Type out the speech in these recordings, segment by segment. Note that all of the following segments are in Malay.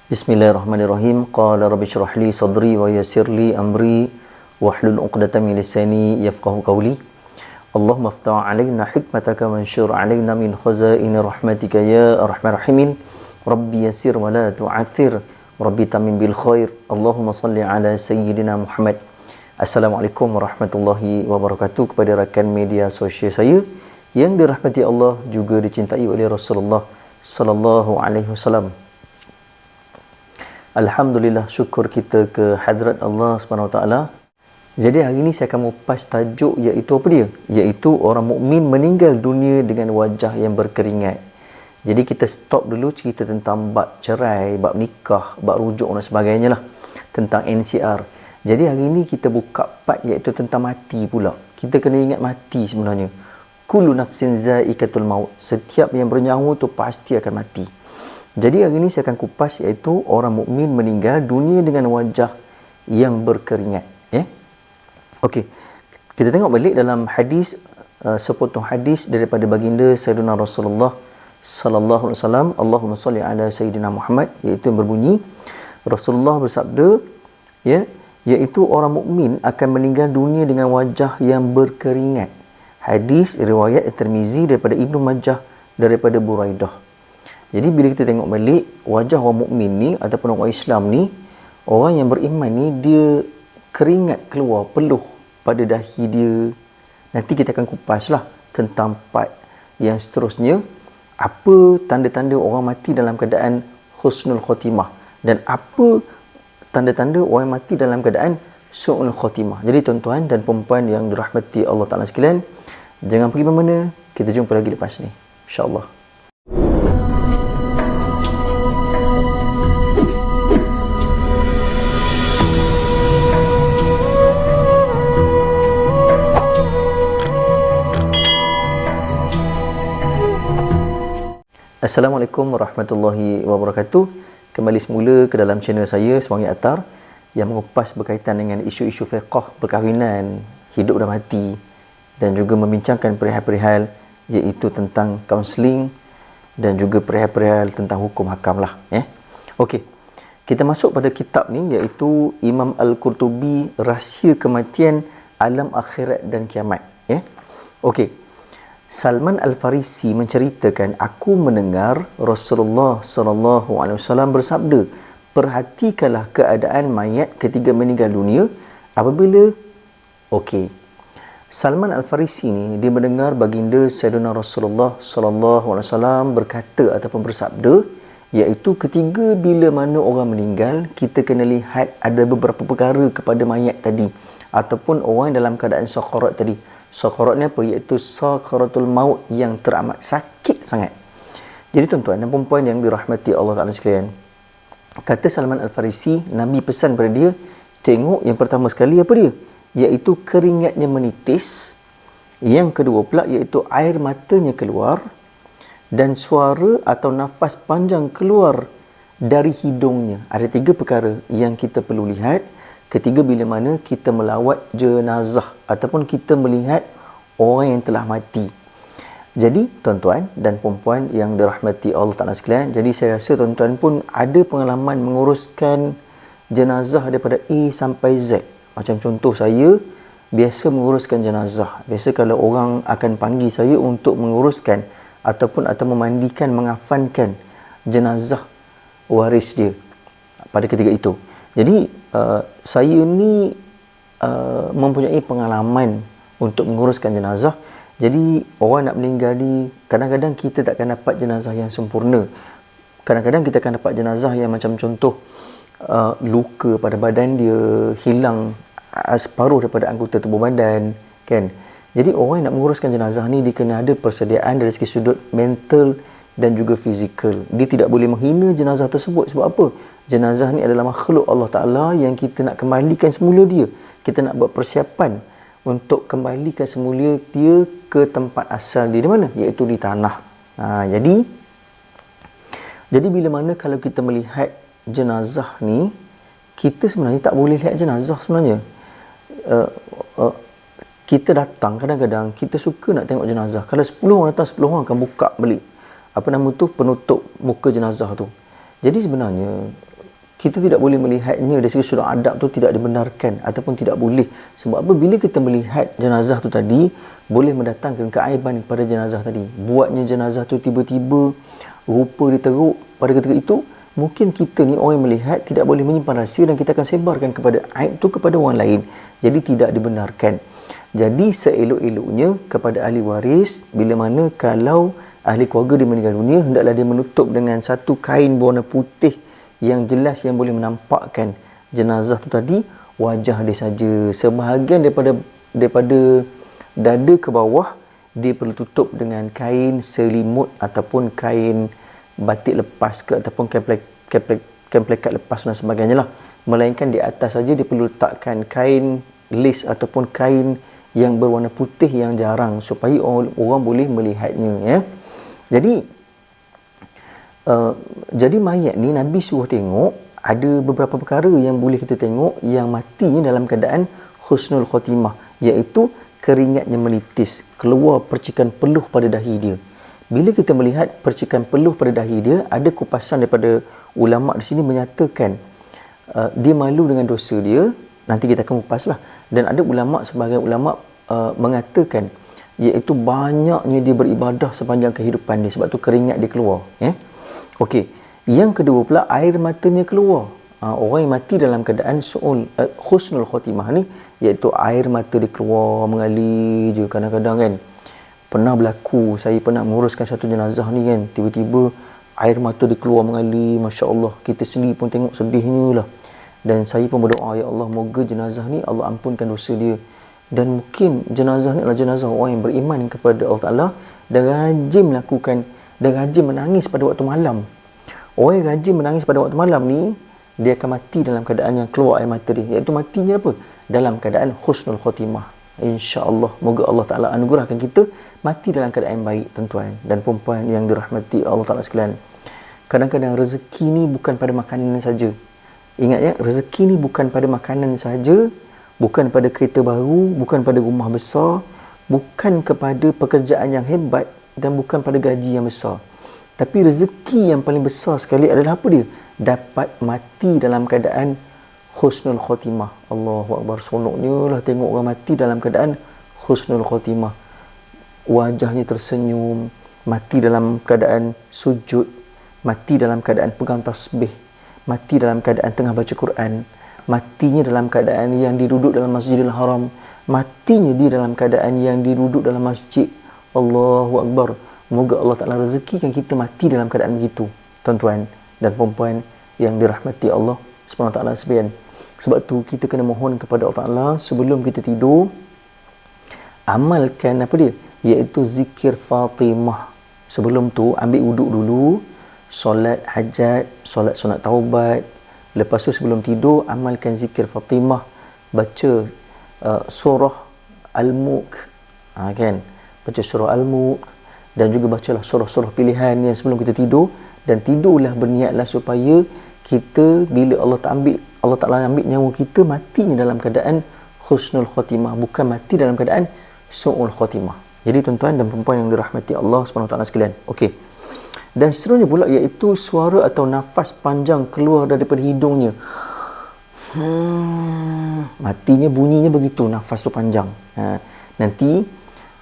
Bismillahirrahmanirrahim. Qala rabbi shrah li sadri wa yassir li amri wahlul 'uqdatam min lisani yafqahu qawli. Allahumma iftah 'alaina hikmataka wanshur 'alaina min khazaini rahmatika ya arhamar rahimin. Rabbi yassir wa la tu'athir. Rabbi tamim bil khair. Allahumma salli ala sayyidina Muhammad. Assalamualaikum warahmatullahi wabarakatuh kepada rakan media sosial saya yang dirahmati Allah juga dicintai oleh Rasulullah sallallahu alaihi wasallam. Alhamdulillah, syukur kita ke hadrat Allah SWT. Jadi hari ini saya akan mengupas tajuk iaitu apa dia? Iaitu orang mukmin meninggal dunia dengan wajah yang berkeringat. Jadi kita stop dulu cerita tentang bab cerai, bab nikah, bab rujuk dan sebagainya lah. Tentang NCR. Jadi hari ini kita buka part iaitu tentang mati pula. Kita kena ingat mati sebenarnya. Kullu nafsin za'iqatul maut. Setiap yang bernyawa tu pasti akan mati. Jadi hari ini saya akan kupas iaitu orang mukmin meninggal dunia dengan wajah yang berkeringat. Okey. Kita tengok balik dalam hadis, sepotong hadis daripada baginda Sayyidina Rasulullah sallallahu alaihi wasallam. Allahumma salli ala Sayyidina Muhammad, iaitu yang berbunyi Rasulullah bersabda, iaitu orang mukmin akan meninggal dunia dengan wajah yang berkeringat. Hadis riwayat At-Tirmizi daripada Ibnu Majah daripada Buraidah. Jadi bila kita tengok balik wajah orang mukmin ni ataupun orang Islam ni, orang yang beriman ni, dia keringat keluar peluh pada dahi dia. Nanti kita akan kupaslah tentang part yang seterusnya, apa tanda-tanda orang mati dalam keadaan husnul khotimah dan apa tanda-tanda orang mati dalam keadaan su'ul khotimah. Jadi tuan-tuan dan puan-puan yang dirahmati Allah Ta'ala sekalian, jangan pergi mana-mana, kita jumpa lagi lepas ni, insya-Allah. Assalamualaikum warahmatullahi wabarakatuh. Kembali semula ke dalam channel saya, Semangat Atar, yang mengupas berkaitan dengan isu-isu fiqh perkahwinan, hidup dan mati, dan juga membincangkan perihal-perihal iaitu tentang kaunseling dan juga perihal-perihal tentang hukum hakam lah. Okey. Kita masuk pada kitab ni iaitu Imam Al-Qurtubi, Rahsia Kematian, Alam Akhirat dan Kiamat. Okey. Salman Al-Farisi menceritakan, aku mendengar Rasulullah SAW bersabda, perhatikanlah keadaan mayat ketika meninggal dunia apabila Salman Al-Farisi ni dia mendengar baginda Sayyidina Rasulullah SAW berkata ataupun bersabda, iaitu ketiga bila mana orang meninggal, kita kena lihat ada beberapa perkara kepada mayat tadi ataupun orang dalam keadaan sakarat tadi. Sakarat ni apa? Iaitu sakaratul maut yang teramat sakit sangat. Jadi tuan-tuan dan puan-puan yang dirahmati Allah Ta'ala sekalian, kata Salman Al-Farisi, Nabi pesan pada dia, tengok yang pertama sekali apa dia? Iaitu keringatnya menitis. Yang kedua pula iaitu air matanya keluar dan suara atau nafas panjang keluar dari hidungnya. Ada tiga perkara yang kita perlu lihat ketiga bila mana kita melawat jenazah ataupun kita melihat orang yang telah mati. Jadi tuan-tuan dan puan-puan yang dirahmati Allah Ta'ala sekalian, jadi saya rasa tuan-tuan pun ada pengalaman menguruskan jenazah daripada A sampai Z. Macam contoh saya biasa menguruskan jenazah. Biasa kalau orang akan panggil saya untuk menguruskan ataupun memandikan, mengafankan jenazah waris dia pada ketika itu. Jadi saya ni mempunyai pengalaman untuk menguruskan jenazah. Jadi orang nak meninggal ni, kadang-kadang kita takkan dapat jenazah yang sempurna. Kadang-kadang kita akan dapat jenazah yang macam contoh luka pada badan dia, hilang separuh daripada anggota tubuh badan, kan. Jadi orang yang nak menguruskan jenazah ni, dia kena ada persediaan dari segi sudut mental dan juga fizikal. Dia tidak boleh menghina jenazah tersebut. Sebab apa? Jenazah ni adalah makhluk Allah Ta'ala yang kita nak kembalikan semula dia. Kita nak buat persiapan untuk kembalikan semula dia ke tempat asal dia. Di mana? Iaitu di tanah. Jadi bila mana kalau kita melihat jenazah ni, kita sebenarnya tak boleh lihat jenazah sebenarnya. Kita datang, kadang-kadang kita suka nak tengok jenazah. Kalau 10 orang datang, 10 orang akan buka balik penutup muka jenazah tu. Jadi sebenarnya kita tidak boleh melihatnya dari segi sudut adab tu tidak dibenarkan ataupun tidak boleh. Sebab apa? Bila kita melihat jenazah tu tadi, boleh mendatangkan keaiban kepada jenazah tadi. Buatnya jenazah tu tiba-tiba rupa diteruk pada ketika itu, mungkin kita ni orang yang melihat tidak boleh menyimpan rahsia dan kita akan sebarkan kepada aib tu kepada orang lain. Jadi tidak dibenarkan. Jadi seelok-eloknya kepada ahli waris, bila mana kalau ahli keluarga dia meninggal dunia, hendaklah dia menutup dengan satu kain berwarna putih yang jelas yang boleh menampakkan jenazah tu tadi wajah dia saja. Sebahagian daripada dada ke bawah dia perlu tutup dengan kain selimut ataupun kain batik lepas ke ataupun kain plekat lepas dan sebagainya lah. Melainkan di atas saja dia perlu letakkan kain lace ataupun kain yang berwarna putih yang jarang supaya orang boleh melihatnya, ya. Jadi mayat ni Nabi suruh tengok ada beberapa perkara yang boleh kita tengok yang matinya dalam keadaan husnul khotimah, iaitu keringatnya menitis, keluar percikan peluh pada dahi dia. Bila kita melihat percikan peluh pada dahi dia, ada kupasan daripada ulama di sini menyatakan dia malu dengan dosa dia. Nanti kita akan kupaslah. Dan ada sebahagian ulama mengatakan iaitu banyaknya dia beribadah sepanjang kehidupan dia, sebab tu keringat dia keluar, ya. Okey, yang kedua pula air matanya keluar. Orang yang mati dalam keadaan husnul khotimah ni, iaitu air mata dia keluar mengalir je kadang-kadang, kan. Pernah berlaku, saya pernah menguruskan satu jenazah ni, kan, tiba-tiba air mata dia keluar mengalir, masya-Allah, kita sendiri pun tengok sedihnya lah. Dan saya pun berdoa, ya Allah, moga jenazah ni Allah ampunkan dosa dia. Dan mungkin jenazah ni adalah jenazah orang yang beriman kepada Allah Ta'ala dan rajin menangis pada waktu malam. Orang yang rajin menangis pada waktu malam ni, dia akan mati dalam keadaan yang keluar air mata dia, iaitu matinya apa? Dalam keadaan husnul khotimah. InsyaAllah, moga Allah Ta'ala anugerahkan kita mati dalam keadaan yang baik, tuan-tuan dan perempuan yang dirahmati Allah Ta'ala sekalian. Kadang-kadang rezeki ni bukan pada makanan saja. Ingat, ya, rezeki ni bukan pada makanan saja, bukan pada kereta baru, bukan pada rumah besar, bukan kepada pekerjaan yang hebat dan bukan pada gaji yang besar. Tapi rezeki yang paling besar sekali adalah apa dia? Dapat mati dalam keadaan husnul khotimah. Allahu Akbar. Seronoknya lah tengok orang mati dalam keadaan husnul khotimah. Wajahnya tersenyum, mati dalam keadaan sujud, mati dalam keadaan pegang tasbih, mati dalam keadaan tengah baca Quran, matinya dalam keadaan yang diduduk dalam Masjidil Haram, matinya dia dalam keadaan yang diduduk dalam masjid. Allahu Akbar. Moga Allah Ta'ala rezekikan kita mati dalam keadaan begitu, tuan-tuan dan perempuan yang dirahmati Allah SWT sekalian. Sebab tu kita kena mohon kepada Allah Ta'ala sebelum kita tidur, amalkan apa dia? Iaitu zikir Fatimah. Sebelum tu ambil wuduk dulu, solat hajat, solat sunat taubat. Lepas tu sebelum tidur amalkan zikir Fatimah, baca surah Al-Mulk, kan? Baca surah Al-Mulk dan juga bacalah surah-surah pilihan yang sebelum kita tidur, dan tidurlah berniatlah supaya kita bila Allah Ta'ala ambil nyawa kita, matinya dalam keadaan husnul khotimah, bukan mati dalam keadaan su'ul khotimah. Jadi tuan-tuan dan perempuan yang dirahmati Allah SWT sekalian. Okey. Dan seterusnya pula iaitu suara atau nafas panjang keluar daripada hidungnya. Matinya bunyinya begitu, nafas tu panjang. Nanti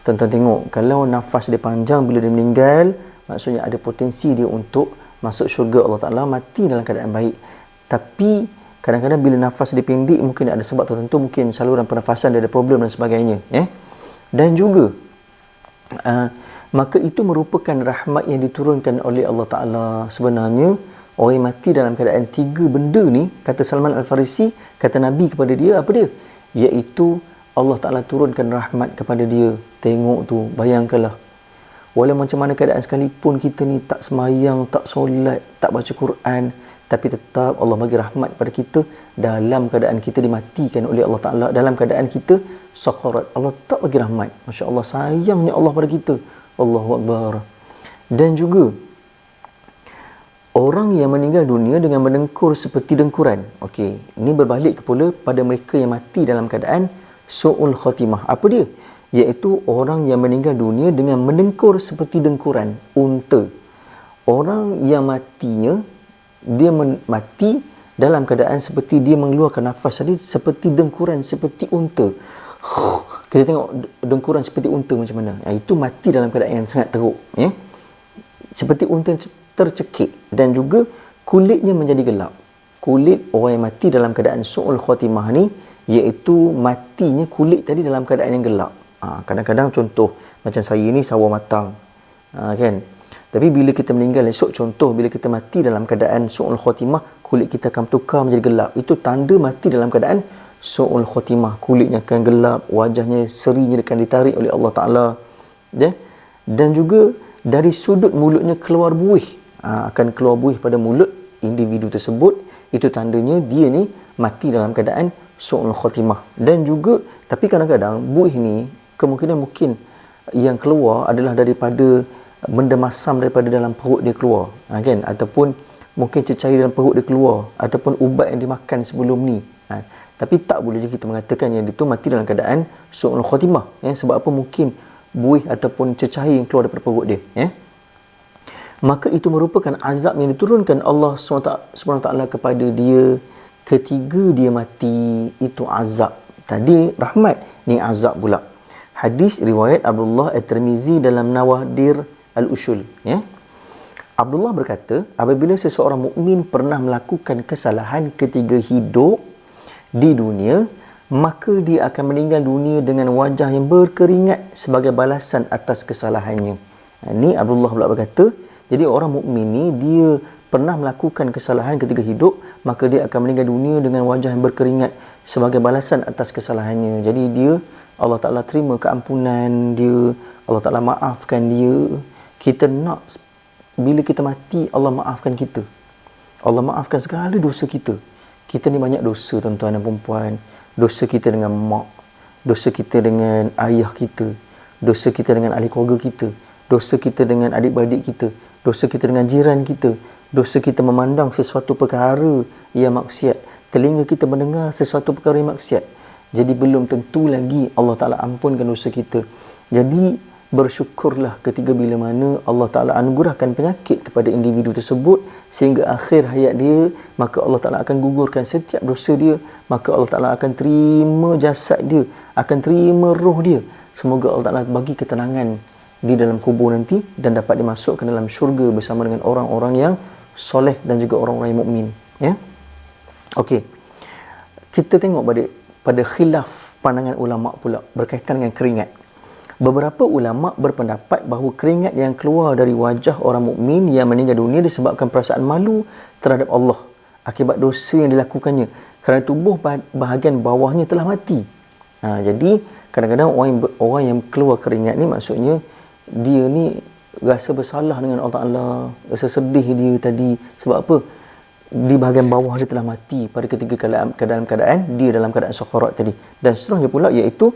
tuan-tuan tengok, kalau nafas dia panjang bila dia meninggal, maksudnya ada potensi dia untuk masuk syurga Allah Ta'ala, mati dalam keadaan baik. Tapi kadang-kadang bila nafas dia pendek, mungkin ada sebab tertentu, mungkin saluran pernafasan dia ada problem dan sebagainya, dan juga maka itu merupakan rahmat yang diturunkan oleh Allah Ta'ala. Sebenarnya orang yang mati dalam keadaan 3 benda ni, kata Salman Al-Farisi, kata Nabi kepada dia, apa dia? Iaitu Allah Ta'ala turunkan rahmat kepada dia. Tengok tu, bayangkanlah, walau macam mana keadaan sekalipun kita ni tak semayang, tak solat, tak baca Quran, tapi tetap Allah bagi rahmat kepada kita dalam keadaan kita dimatikan oleh Allah Ta'ala, dalam keadaan kita sakarat. Allah tak bagi rahmat. Masya Allah, sayangnya Allah pada kita. Allahu Akbar. Dan juga orang yang meninggal dunia dengan mendengkur seperti dengkuran. Okey, ini berbalik pula pada mereka yang mati dalam keadaan su'ul khotimah. Apa dia? Iaitu orang yang meninggal dunia dengan mendengkur seperti dengkuran unta. Orang yang matinya, dia mati dalam keadaan seperti dia mengeluarkan nafas tadi, seperti dengkuran seperti unta. Kita tengok dengkuran seperti unta macam mana. Itu mati dalam keadaan yang sangat teruk, ya. Seperti unta tercekik, dan juga kulitnya menjadi gelap. Kulit orang yang mati dalam keadaan su'ul khatimah ni, iaitu matinya kulit tadi dalam keadaan yang gelap. Kadang-kadang contoh macam saya ni sawo matang, kan. Tapi bila kita meninggal esok, contoh bila kita mati dalam keadaan su'ul khatimah, kulit kita akan tukar menjadi gelap. Itu tanda mati dalam keadaan su'ul khatimah. Kulitnya akan gelap, wajahnya serinya akan ditarik oleh Allah Ta'ala, ya? Dan juga dari sudut mulutnya keluar buih, akan keluar buih pada mulut individu tersebut. Itu tandanya dia ni mati dalam keadaan su'ul khatimah. Dan juga, tapi kadang-kadang buih ni kemungkinan mungkin yang keluar adalah daripada benda masam daripada dalam perut dia keluar, kan, ataupun mungkin cecair dalam perut dia keluar, ataupun ubat yang dimakan sebelum ni. Tapi tak boleh je kita mengatakan yang itu mati dalam keadaan su'ul khatimah, ya. Sebab apa? Mungkin buih ataupun cecair yang keluar daripada perut dia, ya. Maka itu merupakan azab yang diturunkan Allah SWT kepada dia ketika dia mati. Itu azab. Tadi rahmat, ni azab pula. Hadis riwayat Abdullah At-Tirmizi dalam Nawadir Al-Ushul, ya. Abdullah berkata, apabila seseorang mukmin pernah melakukan kesalahan ketika hidup di dunia, maka dia akan meninggal dunia dengan wajah yang berkeringat sebagai balasan atas kesalahannya. Ini Abdullah pula berkata, jadi orang mukmin ni dia pernah melakukan kesalahan ketika hidup, maka dia akan meninggal dunia dengan wajah yang berkeringat sebagai balasan atas kesalahannya. Jadi dia, Allah Ta'ala terima keampunan dia, Allah Ta'ala maafkan dia. Kita nak bila kita mati, Allah maafkan kita. Allah maafkan segala dosa kita. Kita ni banyak dosa, tuan-tuan dan puan-puan. Dosa kita dengan mak, dosa kita dengan ayah kita, dosa kita dengan ahli keluarga kita, dosa kita dengan adik-beradik kita, dosa kita dengan jiran kita, dosa kita memandang sesuatu perkara yang maksiat, telinga kita mendengar sesuatu perkara yang maksiat. Jadi belum tentu lagi Allah Ta'ala ampunkan dosa kita. Jadi bersyukurlah ketika bila mana Allah Ta'ala anugerahkan penyakit kepada individu tersebut sehingga akhir hayat dia, maka Allah Ta'ala akan gugurkan setiap dosa dia, maka Allah Ta'ala akan terima jasad dia, akan terima roh dia. Semoga Allah Ta'ala bagi ketenangan di dalam kubur nanti dan dapat dimasukkan dalam syurga bersama dengan orang-orang yang soleh dan juga orang-orang yang mukmin, ya. Okey, kita tengok pada khilaf pandangan ulama pula berkaitan dengan keringat. Beberapa ulama berpendapat bahawa keringat yang keluar dari wajah orang mukmin yang meninggal dunia disebabkan perasaan malu terhadap Allah akibat dosa yang dilakukannya, kerana tubuh bahagian bawahnya telah mati. Jadi kadang-kadang orang yang keluar keringat ni maksudnya dia ni rasa bersalah dengan Allah Ta'ala, rasa sedih dia tadi. Sebab apa? Di bahagian bawah dia telah mati pada ketika dalam keadaan dia dalam keadaan sakarat tadi. Dan seterusnya pula iaitu,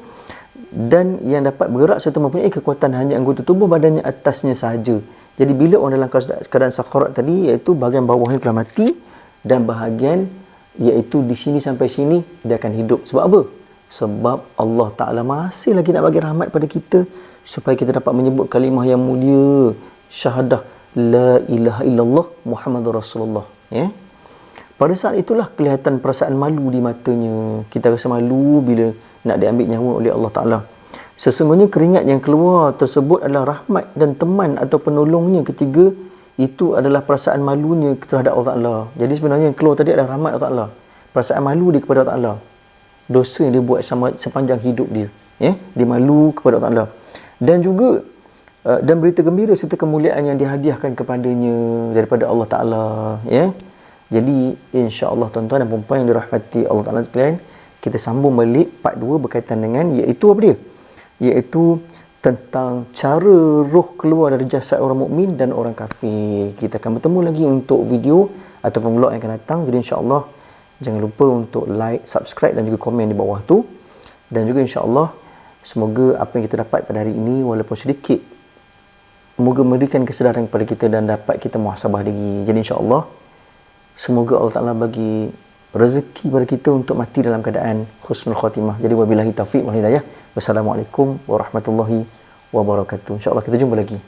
dan yang dapat bergerak serta mempunyai kekuatan hanya anggota tubuh badannya atasnya sahaja. Jadi bila orang dalam keadaan sakarat tadi, iaitu bahagian bawahnya telah mati dan bahagian iaitu di sini sampai sini dia akan hidup. Sebab apa? Sebab Allah Ta'ala masih lagi nak bagi rahmat pada kita supaya kita dapat menyebut kalimah yang mulia, syahadah la ilaha illallah Muhammadur Rasulullah, ya. Pada saat itulah kelihatan perasaan malu di matanya. Kita rasa malu bila nak diambil nyawa oleh Allah Ta'ala. Sesungguhnya keringat yang keluar tersebut adalah rahmat dan teman atau penolongnya ketiga itu adalah perasaan malunya terhadap Allah Ta'ala. Jadi sebenarnya yang keluar tadi adalah rahmat Allah Ta'ala, perasaan malu dia kepada Allah Ta'ala, dosa yang dia buat sepanjang hidup dia, ya, dia malu kepada Allah Ta'ala. Dan juga dan berita gembira serta kemuliaan yang dihadiahkan kepadanya daripada Allah Ta'ala, ya. Jadi insya-Allah tuan-tuan dan puan-puan yang dirahmati Allah Ta'ala sekalian, kita sambung balik part 2 berkaitan dengan iaitu apa dia? Iaitu tentang cara roh keluar dari jasad orang mukmin dan orang kafir. Kita akan bertemu lagi untuk video ataupun vlog yang akan datang. Jadi insya-Allah jangan lupa untuk like, subscribe dan juga komen di bawah tu. Dan juga insya-Allah semoga apa yang kita dapat pada hari ini walaupun sedikit, semoga memberikan kesedaran kepada kita dan dapat kita muhasabah diri. Jadi insya-Allah semoga Allah Ta'ala bagi rezeki pada kita untuk mati dalam keadaan husnul khatimah. Jadi wabillahi taufiq wal hidayah. Wassalamualaikum warahmatullahi wabarakatuh. InsyaAllah kita jumpa lagi.